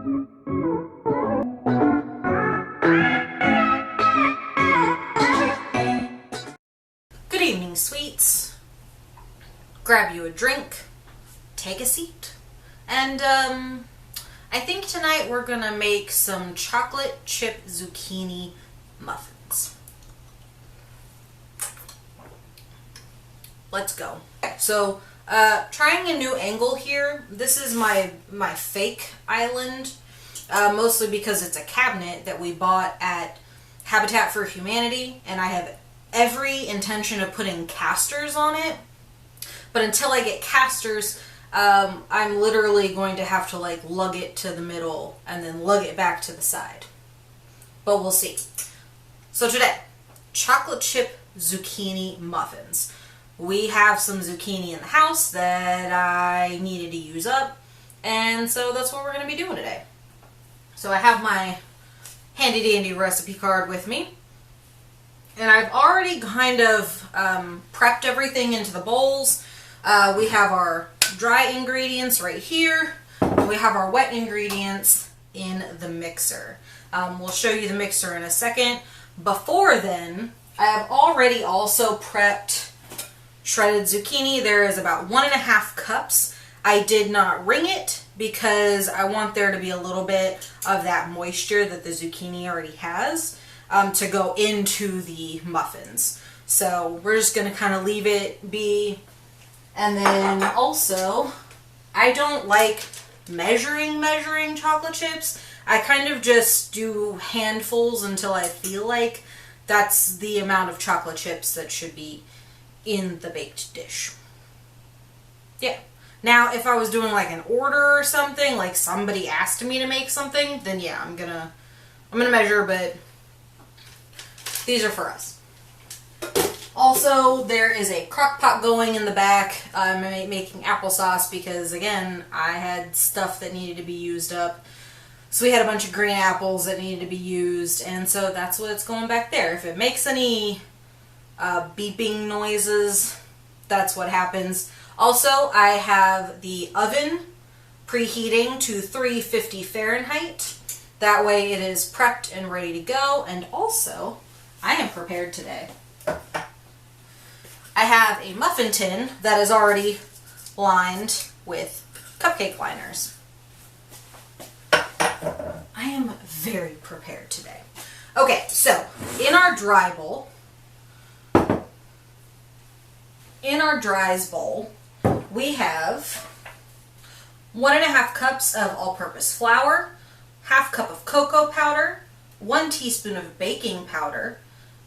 Good evening, sweets. Grab you a drink, take a seat, and I think tonight we're gonna make some chocolate chip zucchini muffins. Let's go. So, trying a new angle here. This is my fake island, mostly because it's a cabinet that we bought at Habitat for Humanity, and I have every intention of putting casters on it. But until I get casters, I'm literally going to have to like lug it to the middle and then lug it back to the side. But we'll see. So today, chocolate chip zucchini muffins. We have some zucchini in the house that I needed to use up, and so that's what we're going to be doing today. So I have my handy dandy recipe card with me, and I've already kind of prepped everything into the bowls. We have our dry ingredients right here, and we have our wet ingredients in the mixer. We'll show you the mixer in a second. Before then, I have already also prepped shredded zucchini. There is about 1.5 cups. I did not ring it because I want there to be a little bit of that moisture that the zucchini already has to go into the muffins. So we're just going to kind of leave it be. And then also, I don't like measuring chocolate chips. I kind of just do handfuls until I feel like that's the amount of chocolate chips that should be in the baked dish. Yeah. Now, if I was doing like an order or something, like somebody asked me to make something, then yeah, I'm gonna measure, but these are for us. Also, there is a crock pot going in the back. I'm making applesauce because, again, I had stuff that needed to be used up. So we had a bunch of green apples that needed to be used, and so that's what's going back there. If it makes any beeping noises, that's what happens. Also, I have the oven preheating to 350 Fahrenheit. That way it is prepped and ready to go. And also, I am prepared today. I have a muffin tin that is already lined with cupcake liners. I am very prepared today. Okay, so in our dry bowl, in our dries bowl, we have 1.5 cups of all-purpose flour, 1/2 cup of cocoa powder, 1 teaspoon of baking powder,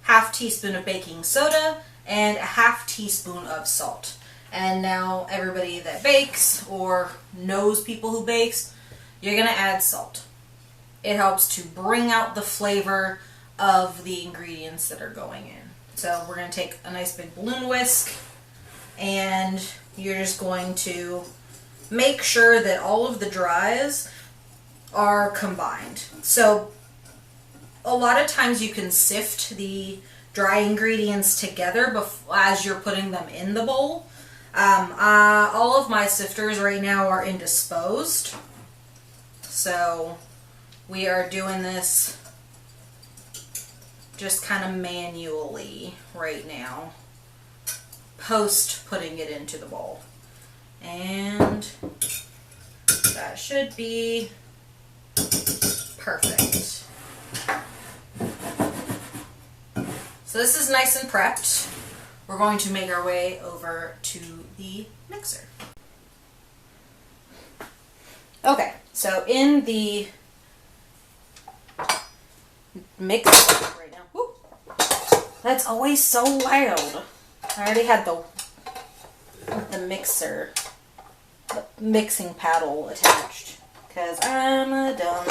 1/2 teaspoon of baking soda, and 1/2 teaspoon of salt. And now everybody that bakes or knows people who bakes, you're going to add salt. It helps to bring out the flavor of the ingredients that are going in. So we're going to take a nice big balloon whisk, and you're just going to make sure that all of the dries are combined. So a lot of times you can sift the dry ingredients together as you're putting them in the bowl. All of my sifters right now are indisposed, so we are doing this just kind of manually right now, post putting it into the bowl. And that should be perfect. So this is nice and prepped. We're going to make our way over to the mixer. Okay, so in the mixer right now. Whoop, that's always so loud. I already had the mixer, the mixing paddle attached because I'm a dumb.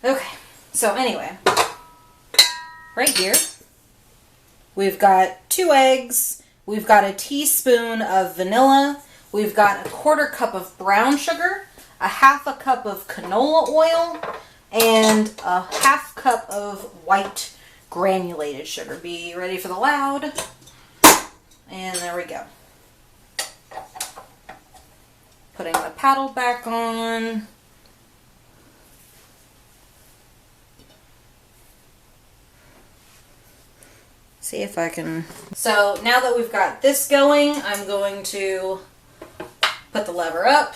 Okay, so anyway, right here we've got 2 eggs, we've got a teaspoon of vanilla, we've got a 1/4 cup of brown sugar, a 1/2 cup of canola oil, and a 1/2 cup of white granulated sugar. Be ready for the loud. And there we go. Putting the paddle back on. see if I can. So now that we've got this going, I'm going to put the lever up,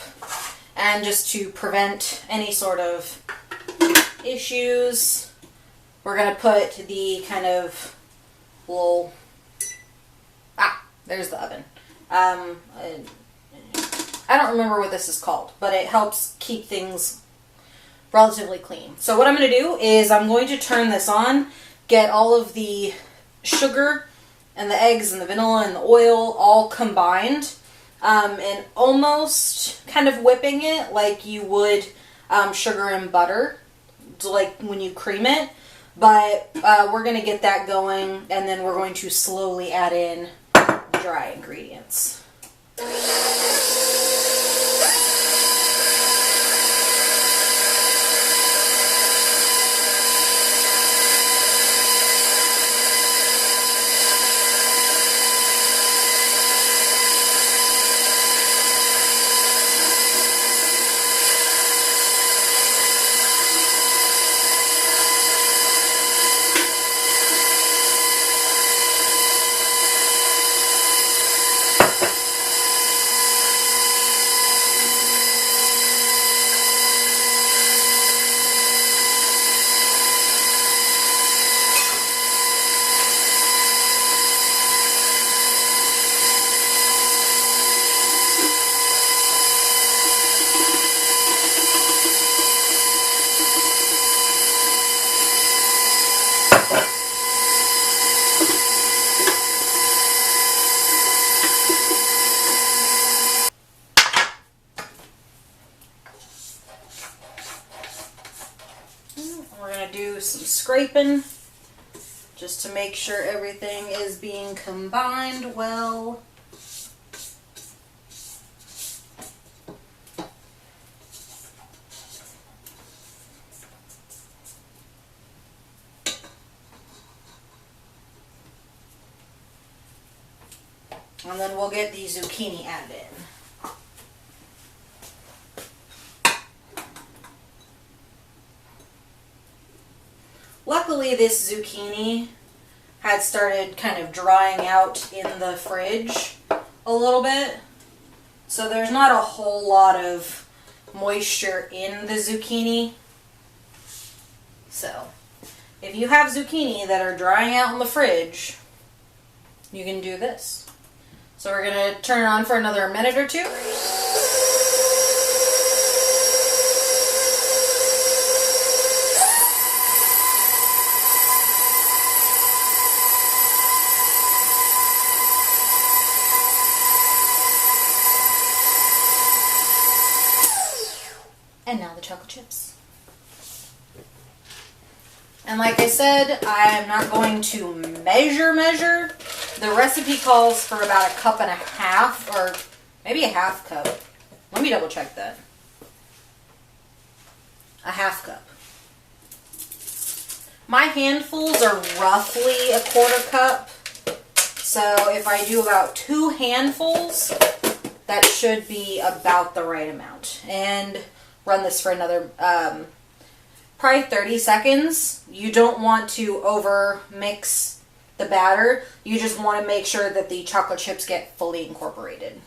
and just to prevent any sort of issues, we're going to put the kind of little, there's the oven. I don't remember what this is called, but it helps keep things relatively clean. So what I'm going to do is I'm going to turn this on, get all of the sugar and the eggs and the vanilla and the oil all combined, and almost kind of whipping it like you would sugar and butter, like when you cream it. But we're going to get that going, and then we're going to slowly add in the dry ingredients. Do some scraping just to make sure everything is being combined well. And then we'll get the zucchini added in. Luckily, this zucchini had started kind of drying out in the fridge a little bit, so there's not a whole lot of moisture in the zucchini. So, if you have zucchini that are drying out in the fridge, you can do this. So we're going to turn it on for another minute or two. And now the chocolate chips. And like I said, I'm not going to measure. The recipe calls for about 1.5 cups, or maybe a half cup. Let me double check that. A half cup. My handfuls are roughly 1/4 cup. So if I do about 2 handfuls, that should be about the right amount. And run this for another probably 30 seconds. You don't want to over mix the batter. You just want to make sure that the chocolate chips get fully incorporated.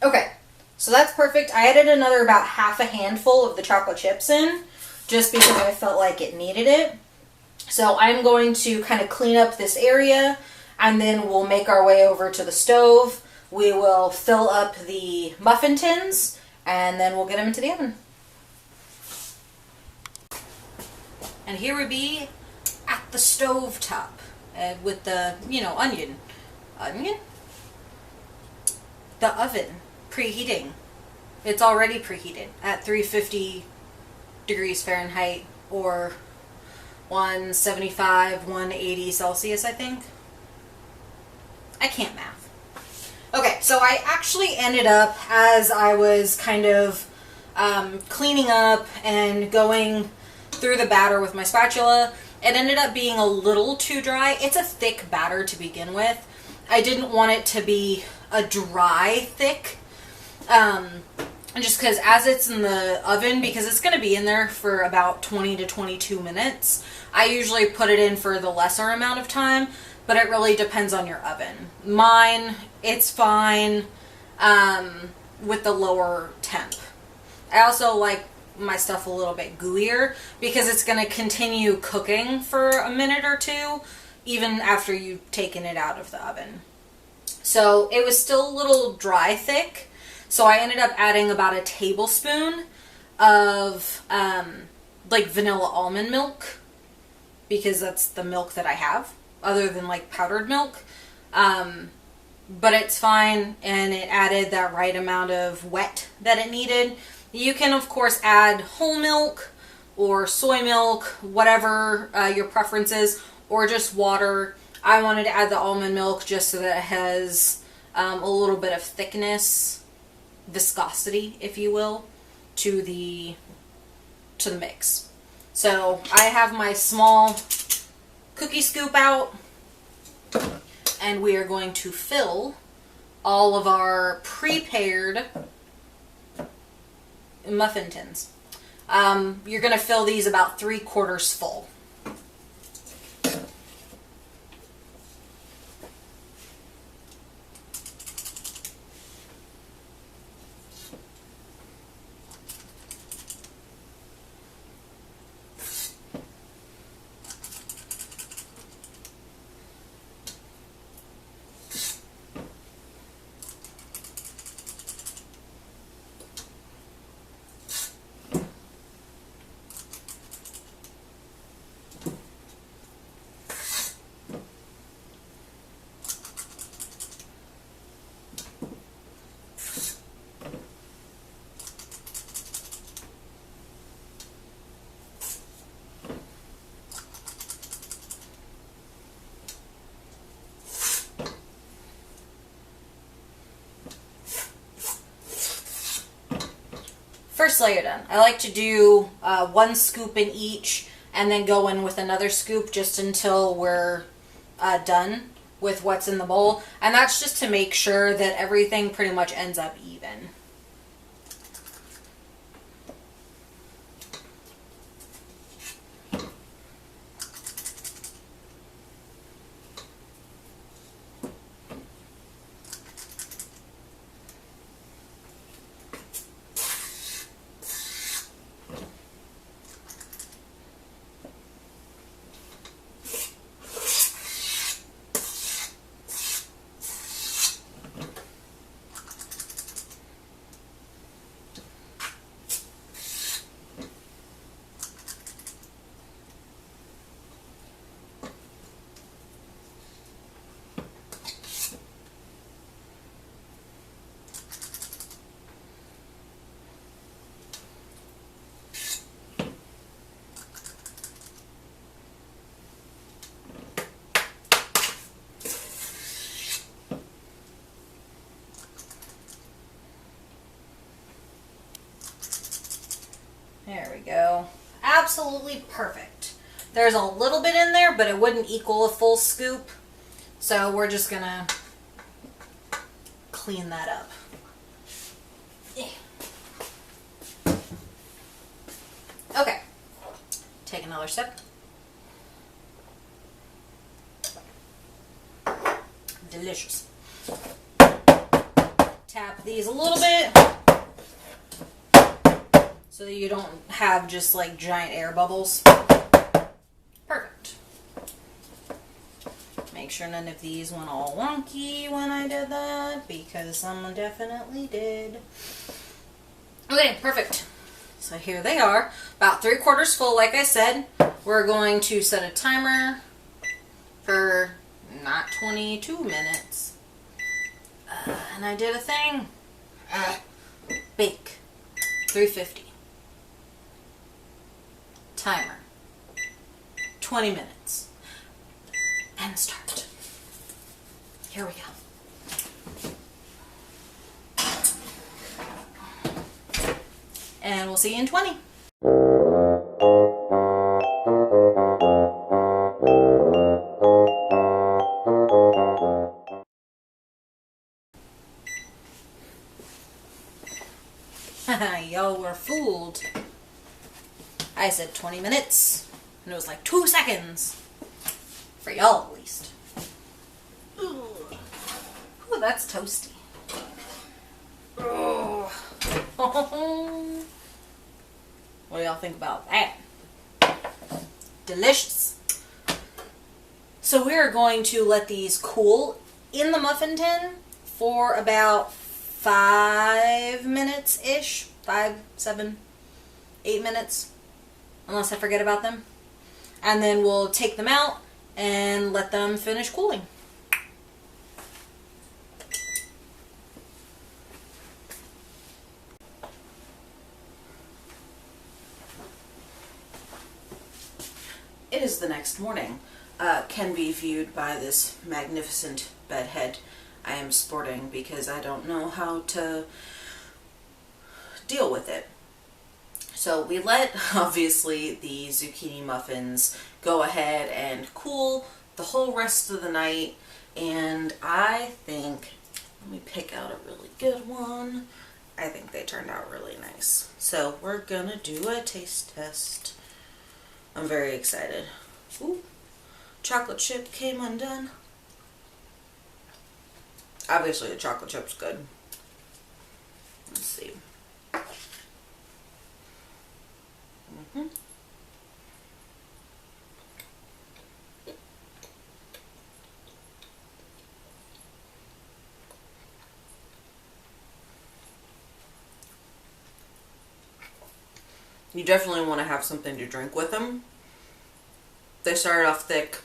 Okay, so that's perfect. I added another about half a handful of the chocolate chips in, just because I felt like it needed it. So I'm going to kind of clean up this area, and then we'll make our way over to the stove. We will fill up the muffin tins, and then we'll get them into the oven. And here we be at the stove top with the, onion. The oven preheating. It's already preheated at 350 degrees Fahrenheit or 175, 180 Celsius, I think. I can't math. Okay, so I actually ended up, as I was kind of cleaning up and going through the batter with my spatula, it ended up being a little too dry. It's a thick batter to begin with. I didn't want it to be a dry thick, just because as it's in the oven, because it's going to be in there for about 20 to 22 minutes, I usually put it in for the lesser amount of time, but it really depends on your oven. Mine, it's fine with the lower temp. I also like my stuff a little bit gooier because it's going to continue cooking for a minute or two even after you've taken it out of the oven. So it was still a little dry thick, so I ended up adding about a tablespoon of like vanilla almond milk, because that's the milk that I have other than like powdered milk. But it's fine, and it added that right amount of wet that it needed. You can, of course, add whole milk or soy milk, whatever your preference is, or just water. I wanted to add the almond milk just so that it has a little bit of thickness, viscosity, if you will, to the mix. So I have my small cookie scoop out, and we are going to fill all of our prepared muffin tins. You're going to fill these about 3/4 full. First layer done. I like to do 1 scoop in each and then go in with another scoop just until we're done with what's in the bowl. And that's just to make sure that everything pretty much ends up even. There we go. Absolutely perfect. There's a little bit in there, but it wouldn't equal a full scoop. So we're just gonna clean that up. Okay. Take another sip. Delicious. Tap these a little bit, so that you don't have just like giant air bubbles. Perfect. Make sure none of these went all wonky when I did that, because someone definitely did. Okay, perfect. So here they are, about 3/4 full, like I said. We're going to set a timer for not 22 minutes. And I did a thing. Bake. 350. Timer. 20 minutes. And start. Here we go. and we'll see you in 20. Y'all were fooled. I said 20 minutes, and it was like 2 seconds. For y'all, at least. Ooh, that's toasty. Oh. What do y'all think about that? Delicious. So we're going to let these cool in the muffin tin for about 5 minutes-ish. 5, 7, 8 minutes. Unless I forget about them. And then we'll take them out and let them finish cooling. It is the next morning. Can be viewed by this magnificent bed head I am sporting because I don't know how to deal with it. So we let, obviously, the zucchini muffins go ahead and cool the whole rest of the night, and I think, let me pick out a really good one. I think they turned out really nice. So we're gonna do a taste test. I'm very excited. Ooh, chocolate chip came undone. Obviously the chocolate chip's good. Let's see. You definitely want to have something to drink with them. They started off thick.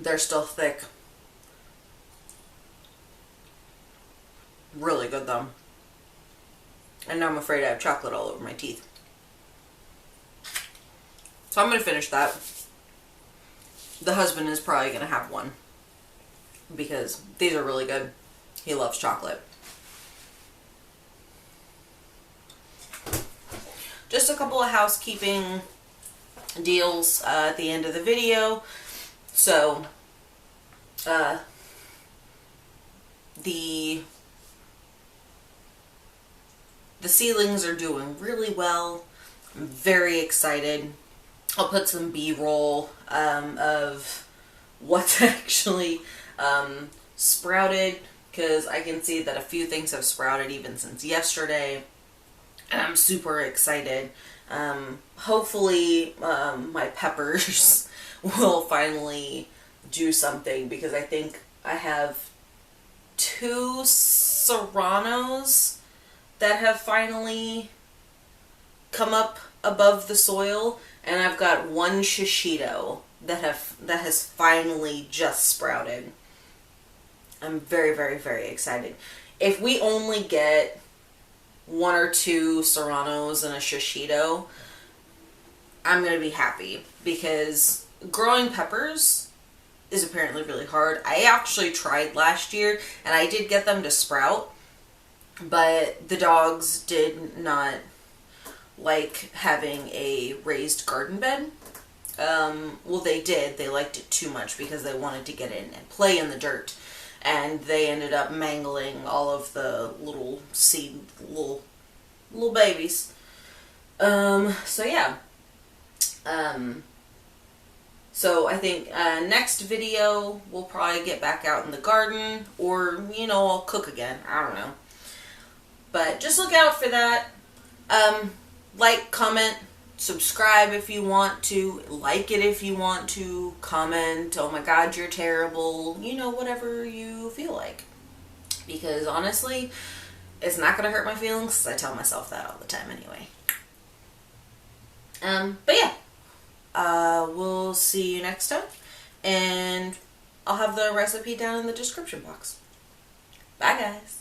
They're still thick. Really good though. And now I'm afraid I have chocolate all over my teeth. So I'm going to finish that. The husband is probably going to have one. Because these are really good. He loves chocolate. Just a couple of housekeeping deals at the end of the video. So, the ceilings are doing really well. I'm very excited. I'll put some B-roll of what's actually sprouted, because I can see that a few things have sprouted even since yesterday. And I'm super excited. Hopefully my peppers will finally do something, because I think I have 2 serranos that have finally come up above the soil, and I've got 1 shishito that has finally just sprouted. I'm very, very, very excited. If we only get 1 or 2 serranos and a shishito, I'm going to be happy, because growing peppers is apparently really hard. I actually tried last year and I did get them to sprout, but the dogs did not like having a raised garden bed. Well, they did. They liked it too much because they wanted to get in and play in the dirt. And they ended up mangling all of the little seed, little babies. So yeah. So I think next video we'll probably get back out in the garden, or, you know, I'll cook again. I don't know. But just look out for that. Like, comment, subscribe if you want to, like it if you want to, comment, oh my god, you're terrible, you know, whatever you feel like. Because honestly, it's not going to hurt my feelings, because I tell myself that all the time anyway. But yeah, we'll see you next time, and I'll have the recipe down in the description box. Bye guys.